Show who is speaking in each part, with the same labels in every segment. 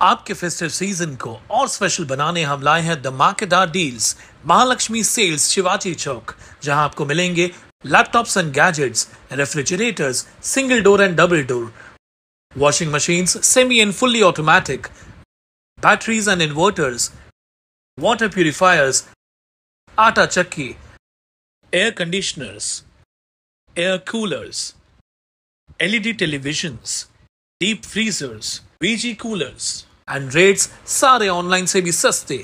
Speaker 1: आपके festive season को और स्पेशल बनाने हम लाए हैं धमाकेदार डील्स। महालक्ष्मी सेल्स शिवाजी चौक, जहां आपको मिलेंगे laptops end gadgets, refrigerators, single door end double door, washing machines, semi and fully automatic, batteries and inverters, water purifiers, atta chakki, air conditioners, air coolers, LED televisions, deep freezers, VG coolers, and rates सारे online से भी सस्ते।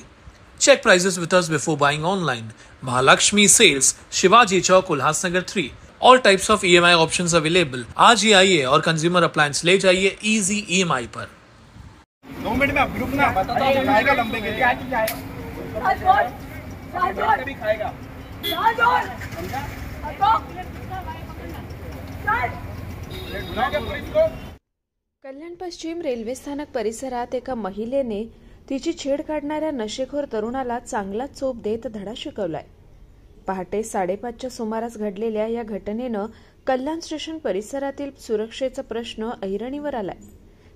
Speaker 1: Check prices with us before buying online. Mahalakshmi Sales, Shivaji Chowk, Ulhasnagar 3. All types of EMI options available. आज ही आइए और consumer appliance ले जाइए easy EMI पर।
Speaker 2: 2 minute में आप रुकना, बताता हूं खाएगा लंबे के लिए भी खाएगा।
Speaker 3: कल्याण पश्चिम रेल्वे स्थानक परिसरात एका महिलेने तिची छेड काढणाऱ्या नशेखोर तरुणाला चांगला चोप देत धडा शिकवलाय। पहाटे 5:30च्या सुमारास घडलेल्या या घटनेनं कल्याण स्टेशन परिसरातील सुरक्षेचा प्रश्न ऐरणीवर आलाय।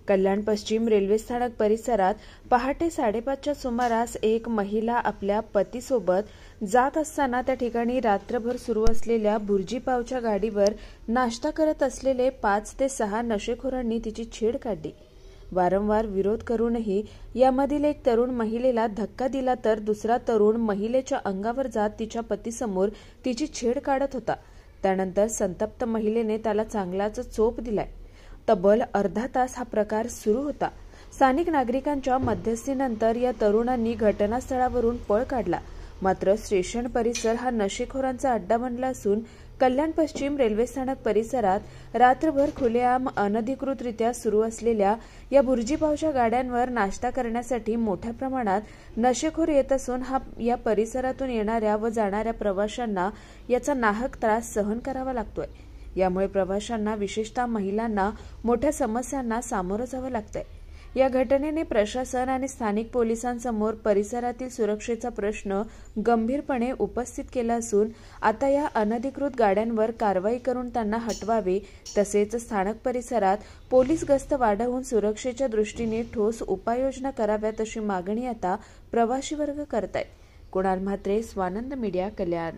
Speaker 3: कल्याण पश्चिम रेल्वे स्थानक परिसरात पहाटे 5:30च्या सुमारास एक महिला आपल्या पतीसोबत जात असताना त्या ठिकाणी रात्रभर सुरू असलेल्या भुर्जी पावच्या गाडीवर नाश्ता करत असलेले 5 ते 6 नशेखोरांनी तिची छेड काढली। वारंवार विरोध करूनही यामधील एक तरुण महिलेला धक्का दिला तर दुसरा तरुण महिलेच्या अंगावर जात तिच्या पतीसमोर तिची छेड काढत होता। त्यानंतर संतप्त महिलेने त्याला चांगलाच चोप दिलाय। तब्बल अर्धा तास हा प्रकार सुरू होता। स्थानिक नागरिकांच्या मध्यस्थीनंतर या तरुणांनी घटनास्थळावरून पळ काढला। मात्र स्टेशन परिसर हा नशेखोरांचा अड्डा बनला असून कल्याण पश्चिम रेल्वे स्थानक परिसरात रात्रभर खुलेआम अनधिकृतरित्या सुरू असलेल्या या भुर्जी पावच्या गाड्यांवर नाश्ता करण्यासाठी मोठ्या प्रमाणात नशेखोर येत असून या परिसरातून येणाऱ्या व जाणाऱ्या प्रवाशांना याचा नाहक त्रास सहन करावा लागतोय। यामुळे प्रवाशांना विशेषतः महिलांना मोठ्या समस्यांना सामोरं जावं लागतंय। या घटनेने प्रशासन आणि स्थानिक पोलिसांसमोर परिसरातील सुरक्षेचा प्रश्न गंभीरपणे उपस्थित केला असून आता या अनधिकृत गाड्यांवर कारवाई करून त्यांना हटवावे, तसेच स्थानक परिसरात पोलीस गस्त वाढवून सुरक्षेच्या दृष्टीने ठोस उपाययोजना कराव्यात अशी मागणी आता प्रवासी वर्ग करतायत। कुणाल म्हात्रे, स्वानंद मीडिया, कल्याण।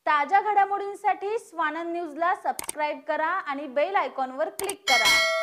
Speaker 4: ताज्या घडामोडींसाठी स्वानंद न्यूजला सबस्क्राइब करा आणि बेल आयकॉनवर क्लिक करा।